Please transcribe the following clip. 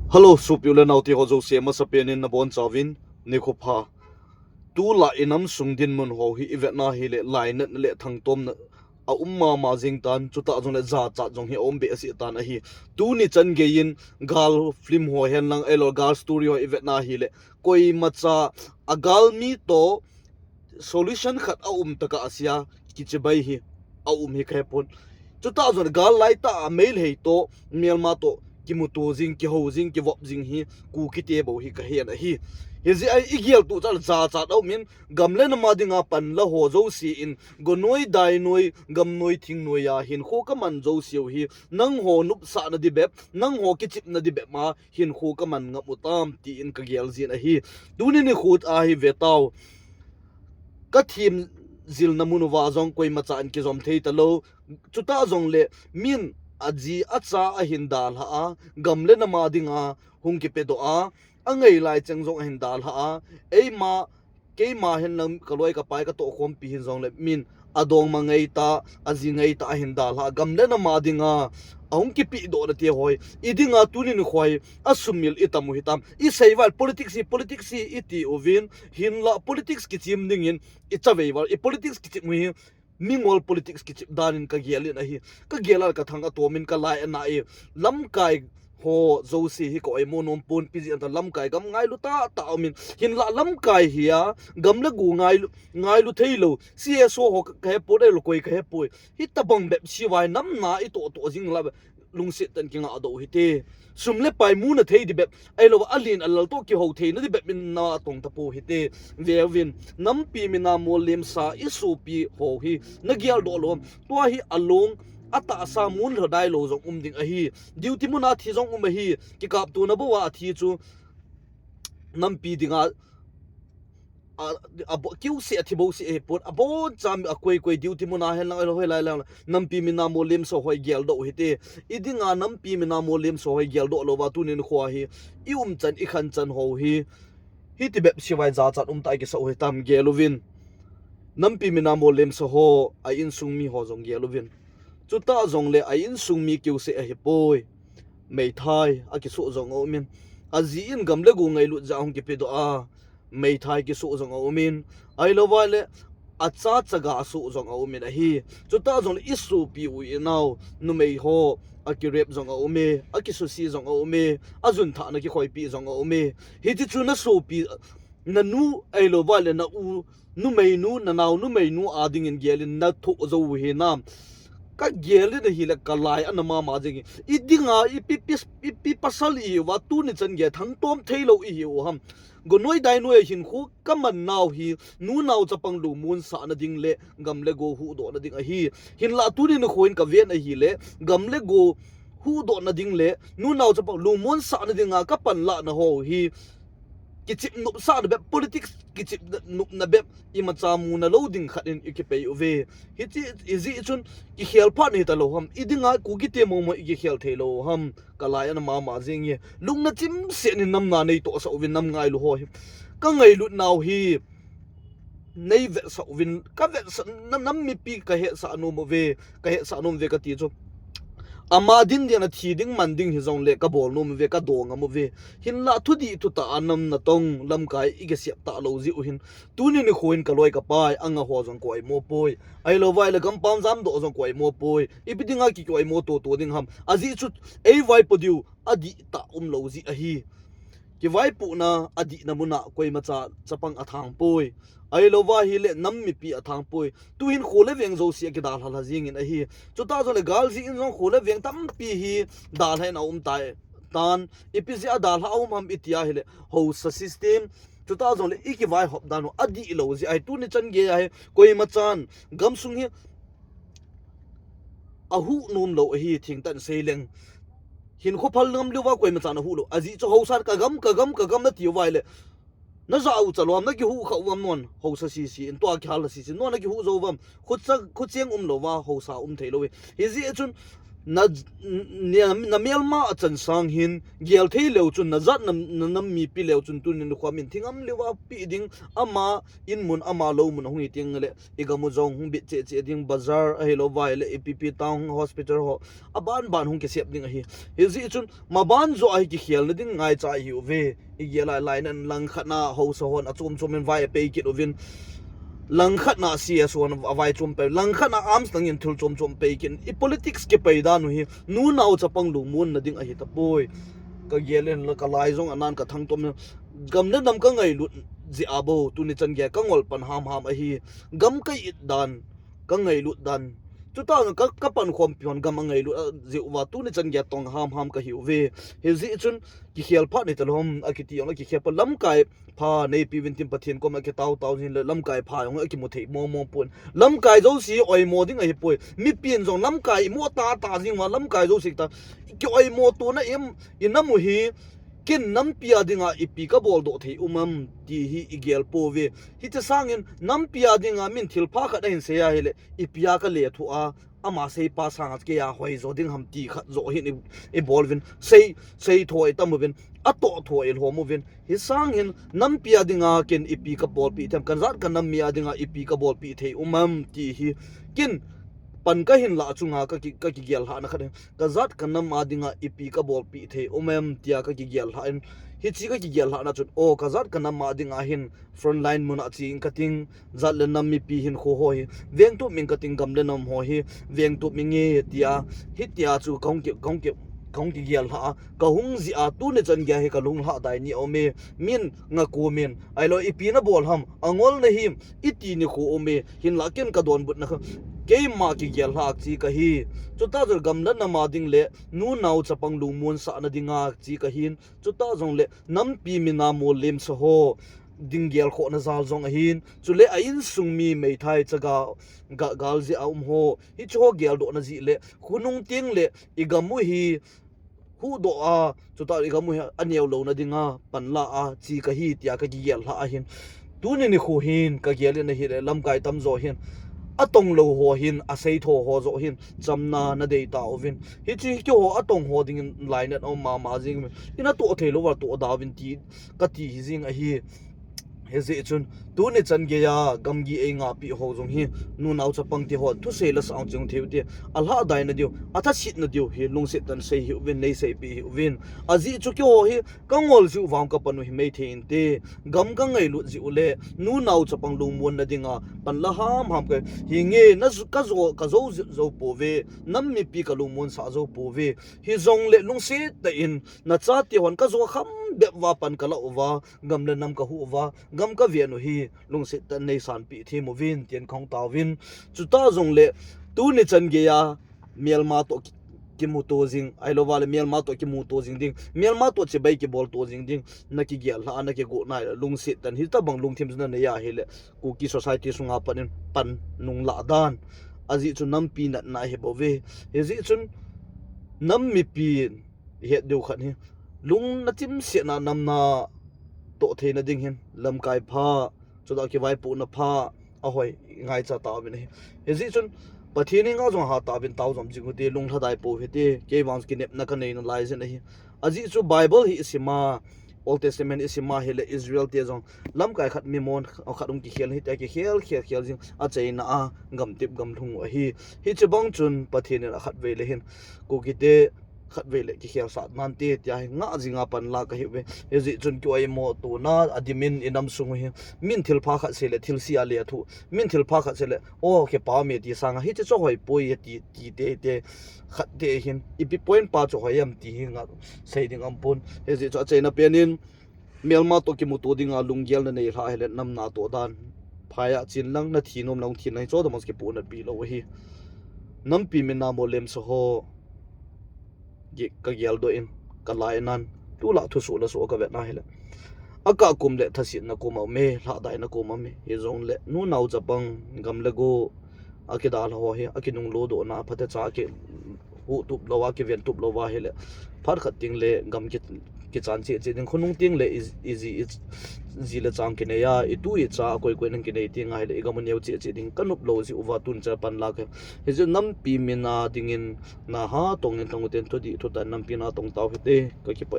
Hello, supyule nauti hozo sema sapenin na bon chawin ni khopha tu la inam sungdin mun ho hi ivetna hi le line le thangtom na a umma ma jing tan chuta jong le za cha jong hi ombe asi tan a hi tu ni chan ge in gal film ho hen lang elo gal story ho ivetna hi le koi macha a gal mi to solution khat a taka asia kichibai hi a hi khepon chuta jong gal lai ta mail hei to mielma to kimuto jing ki ho jing ki wop jing hi ku ki te bo hi ka hian a hi hezi ai igial tu chal za cha dau min gamle na ma dinga pan la ho zo si in gonoi dai noi gam noi thing noi ya hin kho ka man zo siu hi nang ho nup sa na di bep nang ho ki chip na di bep ma hin kho ka man nga utam ti in ka gial zin a hi tuni ni khut a hi vetaw ka thim zil namunu wa zong koi ma cha an ki zom thei ta lo chuta zong le min aji acha a hindal ha gamle na ma dinga hungki pedo a angai lai changjong a hindal ha ei ma ke ma hen lam kaloi ka pai ka to khom pi hin jong le min adong mangai ta aji ngai ta hindal ha gamle na ma dinga ahungki pi do na te hoi idinga tunin khoi asumil itamu hitam I seiwal politics iti ovin hinla politics ki chim dingin ichaweiwal I politics ki chim mingol politics ki chip danin ka gialin a hi ka gialal ka thanga tomin ka lai na e lamkai ho zosi hi ko emonom pon piji anta lamkai gam ngai lu ta min hin la lamkai hiya gamla gu ngai lu theilo cso ho ka podel koi ka poi hi tabang bep siwai nam na I to jing la lungsit tan kinga ado hi te sumle pai mu na thei di bep ai lo alin alal to ki ho thei na di bep min na tong tapo hi te vevin nam pi mina molem sa isu pi ho hi na gial do lom to hi along ata sa mun rodai lo jong ding a hi duty mu na thi jong a hi ki kap tu na bo wa thi chu nam pi dinga abo kiu se athibo se e pot abo cham akoi duty mu na hen lang hoi lai lang nam pi mina molem so hoi gel do hite idinga nam pi mina molem so hoi gel do lo ba tu nin khwa hi I chan I khan chan ho hi ti bep siwai za chat tai ki so he tam gelovin nam pi mina molem so ho a in sung mi ho jong gelovin chuta jong le a in sung mi kiu se a hi poi mei thai a ki so jong o min a ji in gamle gu ngai lu ja hong ki pe do a mei thai ki so jong o min ai lo wale acha chaga su jong o min a hi chuta jong isu pi u inau nu mei ho aki rep jong o me aki su si jong o me azun tha na ki khoi pi jong o me hi ti chu na so pi na nu ai lo wale na u nu mei nu na naw nu mei nu ading in gelin na tho zo he nam ka gelin hi la kalai anama ma jing idinga ipi pasal I wa tu ni chan ge thang tom thailo I hi o ham gonoi dai noi hin khu kaman naw hi nu naw chapang lu mun sa na ding le gamle go hu do na ding a hi hin la tu ni no khoin ka ven a hi le gamle go hu do na ding le nu naw chapang lu mun sa na ding a ka pan la na ho hi kichip nup sa na be politics kichip nup na be I macha mu na loading khatin ikipei uve hiti izi chun ki khel pha ni ta lo ham idinga ku ki te mo ki khel thelo ham kalaya na ma jing ye lung na chim se ni nam na nei to sa uvin nam ngai lu ho ka ngai lu naw hi nei ve sa uvin ka ve nam mi pi ka he sa no mo ve ka he sa no ve ka ti chu ama din dia na thi ding man ding hi zong le ka bol no ve ka dong am ve hin la thu di thu ta anam na tong lam kai I ge siap ta lo ji u hin tu ni khoin ka loi ka pai anga ho jong koi mo poi ai lo vai le gam pam jam do jong koi mo poi I bidinga ki koi mo to ding ham aji chu ei vai podiu adi ta lo ji a hi ki vai pu na adi na muna koi ma cha chapang athang poi ai lo wa hi le nam mi pi athang poi tu hin khole veng zo sia ki dal hala jing in a hi chu ta zo le gal ji in jong khole veng tam pi hi dal hai na tai tan ipisi adal ha ham itia hi le ho sa system chu ta zo le iki vai hop danu adi lo ji ai tu ni chan ge ai koi ma chan gam sung hi ahu nom lo hi thing tan seileng hin kho phal nam lu wa koi ma chan hu lo aji chu ho sar ka gam na ti wai le na za u chalom na ki hu kha wam non ho sa si in to ki hal si non na ki hu zo wam khut cheng lo wa ho sa thei lo hi ji chun na na melma achan sang hin gel thei leu chun na zat nam mi pi leu chun tunin khwamin thingam lewa pi ding ama inmun ama lo mun hungi ting le igamu jong hung bi che ding bazar a hello vai le epp town hospital ho aban ban hung ke sep ding hi hezi chun ma ban zo ai ki khial na ding ngai cha hi ve igela line an lang khana ho so hon achum chumen vai pe ki ovin lang khat na cs one avai chum pe lang khat na arms tang in thul chum pe kin I politics ke pe da nu hi nu nau chapang lu mun na ding a hi ta poi ka yelen la ka lai zong anan ka thang tom gam na dam ka ngai lu ji abo tu ni chan ge ka ngol pan ham a hi gam kai it dan ka ngai lu dan chu ta ka pan khom pion gam ngai lu ji wa tu ni chan ge tong ham ka hi ve he ji chun ki khial pha ni talhom akiti ong ki khep lam kai pha nei pi vin tim pathian ko ma ke taw hin lam kai pha ong ki mu thei mo pun lam kai zo si oi mo ding ai poi mi pin zong lam kai mo ta jing ma lam kai zo sik ta ki oi mo tu na em inam hi kin nam pia dinga ipi ka bol do thei ti hi igel po ve hi te sangin nam pia dinga min thil pha kha dain se ya hele ipia ka le thu a ama sei pa sang ke ya hoi zo ding ham ti kha zo hin evolving sei thoi tamovin ato thoi el homovin hi sangin nam pia dinga ken ipi ka bol pi them kan zat kan nam mia dinga ipi ka bol pi thei ti hi kin pan ka hin la chunga ka ki gel ha na kha ka zat kan nam adinga ipi ka bol pi the tia ka ki gel ha in hi chi ka ki gel ha na chun o ka zat kan nam adinga hin front line mun a chi kating zat le nam mi pi hin kho ho hi veng tu ming kating gam le nam ho hi veng tu ming nge tia hi tia chu kong ki gel ha ka hung zi a tu ne chan gya he ka lung ha dai ni ome min nga ko min ai lo ipi na bol ham angol na him iti ni kho ome hin la ken ka don but na ke ma ki gel ha chi ka hi chuta jor gam na ma ding le nu nau chapang lu mon sa na dinga chi ka hin chuta jong le nam pi mi na mo lem so ho ding gel kho na zal jong a hin chule a in sung mi mei thai chaga gal ji a ho hi cho gel do na ji le khunung ting le igamu hi hu do a chuta igamu aneu lo na dinga panla a chi ka hi tia ka gel ha a hin tu ni ni khu hin ka gel na hi le lam kai tam zo hin atong lo ho hin a sei tho ho zo hin chamna na dei ta ovin hi chi ki ho atong ho ding line at ma jing ina to thelo wa to dawin ti ka ti jing a hi heze chun tu ne chan ge ya gam gi e nga pi ho jong hi nu nau chapang ti ho thu se la sang chung theu ti alha dai na dio atha sit na dio hi lung se tan sei hi win nei sei pi hi win azi chu ki ho hi kangol ju wang ka panu hi mei thein te gam ka ngai lu ji ule nu nau chapang lung mon na dinga pan la ham ka hi nge na ka zo po ve nam mi pi ka lung mon sa zo po ve hi zong le lung se ta in na cha ti hon ka zo kham de wa pan ka la wa gam le nam ka hu wa gam ka ve no hi lung se tan nei san pi thi mo vin tian khong ta vin chu ta zong le tu ni chan ge ya mielma to ki mu to jing ai lo wale mielma to ki mu to jing ding mielma to che bai ki bol to jing ding na ki gel la na ke go na lung se tan hi ta bang lung thim na ya hele ku ki society sunga pan nung la dan azi chu nam pi na he bo ve he zi chun nam mi pi he deu khan hi lung na tim se na nam na to the na ding hin lam kai pha chu da ki vai pu na pha a hoi ngai cha ta bin he zi chun pathini nga jong ha ta bin taw jom ji gu te lung thadai po hete ke wang ki nep na ka nei na lai zen hi aji chu bible hi isima old testament isima hele israel te jong lam kai khat mi mon khatum ki khel hi ta ki khel jing a chaina a gam tip gam thung hi chu bang chun pathini ra khat ve le hin ko ki te khat ve le ki khel sa man te tia nga jinga pan la ka hi ve e ji chun ki oi mo tu na adimin inam sung hi min thil pha khat se le thil sia le thu min thil pha khat se le o ke pa me ti sang hi che cho hoi poi ti te khat te hin ipi point pa cho hoyam ti hi nga sei ding ampun e ji cho chaina penin melma to ki mu to dinga lunggel na nei ra hele nam na to dan phaya chin lang na thinom long thin nai cho da mos ke pu na pi lo hi nam pi min na mo lem so ho ge ka gel do in ka lai nan tu la thu su la so ka vet na hele aka kum le thasin na ko ma me la dai na ko ma me he zong le nu nau chapang gam le go akidal ho he akinung lo do na phate cha ke hu tup lo wa ke ven tup lo wa hele phar khat ting le gam ki ki chan che che ding khunung ting le easy zile chang kineya itu I cha koi koi nang kinei ti ngai le igamun yeu che che ding kanup lo si uwa tun cha pan la khe he je nam pi mina dingin na ha tong nen tong ten thodi thotan nam pi na tong taw hete ka ki pa